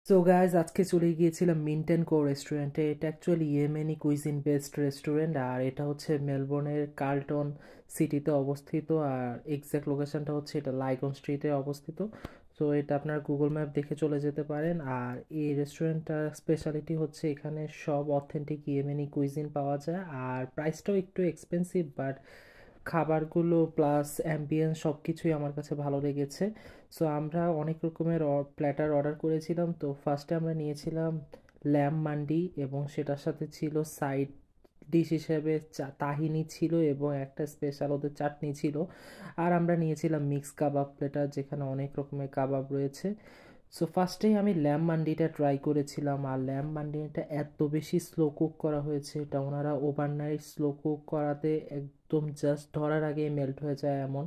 So guys আজকে চলে গিয়েছিলাম মিন্ট অ্যান্ড কো রেস্টুরেন্টে। এটা actually Yemeni cuisine based restaurant, আর এটা হচ্ছে মেলবোর্নের কার্লটন সিটিতে অবস্থিত। আর এক্স্যাক্ট লোকেশনটা হচ্ছে এটা লাইগন স্ট্রিটে অবস্থিত। সো এটা আপনার গুগল ম্যাপ দেখে চলে যেতে পারেন। আর এই রেস্টুরেন্টটার স্পেশালিটি হচ্ছে এখানে সব অথেন্টিক ইয়েমেনি কুইজিন পাওয়া যায়, আর প্রাইসটাও একটু এক্সপেন্সিভ, বাট খাবারগুলো প্লাস অ্যাম্বিয়েন্স সব কিছুই আমার কাছে ভালো লেগেছে। সো আমরা অনেক রকমের প্ল্যাটার অর্ডার করেছিলাম। তো ফার্স্টে আমরা নিয়েছিলাম ল্যাম মান্ডি, এবং সেটার সাথে ছিল সাইড ডিশ হিসেবে তাহিনি ছিল এবং একটা স্পেশাল ওদের চাটনি ছিল। আর আমরা নিয়েছিলাম মিক্স কাবাব প্লেটার, যেখানে অনেক রকমের কাবাব রয়েছে। সো ফার্স্টেই আমি ল্যাম মান্ডিটা ট্রাই করেছিলাম, আর ল্যাম মান্ডিটা এত বেশি স্লো কুক করা হয়েছে, এটা ওনারা ওভারনাইট স্লো কুক করাতে একদম জাস্ট ধরার আগে মেল্ট হয়ে যায় এমন।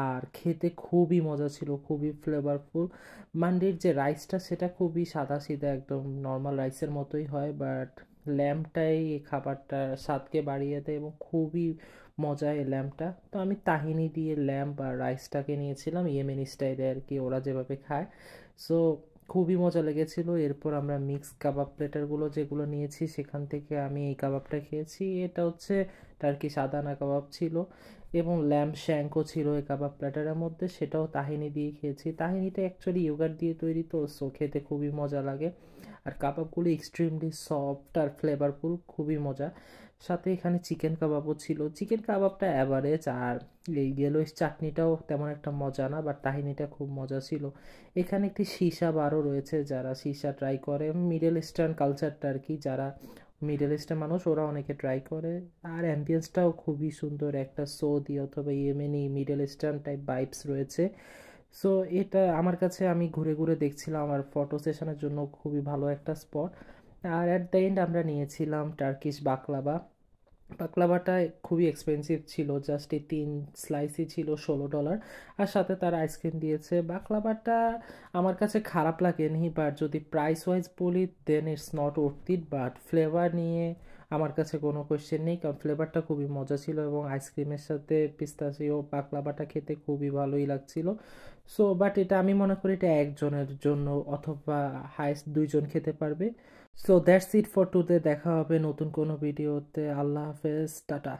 আর খেতে খুবই মজা ছিল, খুবই ফ্লেভারফুল। মান্ডির যে রাইসটা সেটা খুবই সাদা সিধা, একদম নর্মাল রাইসের মতোই হয়, বাট ল্যাম্পটাই এই খাবারটার স্বাদকে বাড়িয়ে দেয় এবং খুবই মজা এই ল্যাম্পটা। তো আমি তাহিনি দিয়ে ল্যাম্প আর রাইসটাকে নিয়েছিলাম ইয়েমেনি স্টাইলে আর কি, ওরা যেভাবে খায়। সো খুবই মজা লেগেছিলো। এরপর আমরা মিক্স কাবাব প্লেটারগুলো যেগুলো নিয়েছি সেখান থেকে আমি এই কাবাবটা খেয়েছি। এটা হচ্ছে টার্কিশ আদানা কাবাব ছিল, এবং ল্যাম্প শ্যাঙ্কও ছিল এই কাবাব প্ল্যাটারের মধ্যে, সেটাও তাহিনি দিয়ে খেয়েছি। তাহিনিটা অ্যাকচুয়ালি ইয়োগার্ট দিয়ে তৈরি, তো সো খেতে খুবই মজা লাগে। আর কাবাবগুলো এক্সট্রিমলি সফট আর ফ্লেভারফুল, খুবই মজা। সাথে এখানে চিকেন কাবাবও ছিল। চিকেন কাবাবটা অ্যাভারেজ, আর এই ইয়েলোইশ চাটনিটাও তেমন একটা মজা না, বাট তাহিনিটা খুব মজা ছিল। এখানে একটি সীসা বারও রয়েছে, যারা সীসা ট্রাই করে মিডল ইস্টার্ন কালচারটা আর কি, যারা মিডল ইস্টের মানুষ ওরা অনেকে ট্রাই করে। আর অ্যাম্বিয়েন্সটাও খুবই সুন্দর, একটা সৌদি অথবা Yemeni middle eastern type vibes রয়েছে। সো এটা আমার কাছে, আমি ঘুরে ঘুরে দেখছিলাম আমার ফটো সেশনের জন্য খুবই ভালো একটা স্পট। আর অ্যাট দ্য এন্ড আমরা নিয়েছিলাম টার্কিশ বাকলাভা। বাকলাভাটা খুবই এক্সপেন্সিভ ছিল, জাস্ট এই 3 স্লাইসই ছিল $16। আর সাথে তার আইসক্রিম দিয়েছে। বাকলাভাটা আমার কাছে খারাপ লাগেনি, বাট যদি প্রাইস ওয়াইজ বলি then it's not worth it. But flavour নিয়ে আমার কাছে কোনো কোয়েশ্চেন নেই, কারণ ফ্লেভারটা খুবই মজা ছিল এবং আইসক্রিমের সাথে পিস্তাচিও বাকলাভাটা খেতে খুবই ভালোই লাগছিল। সো বাট এটা আমি মনে করি এটা একজনের জন্য অথবা হাইস্ট 2 জন খেতে পারবে। So that's it for today. দেখা হবে নতুন কোনো ভিডিওতে। আল্লাহ হাফেজ, টাটা।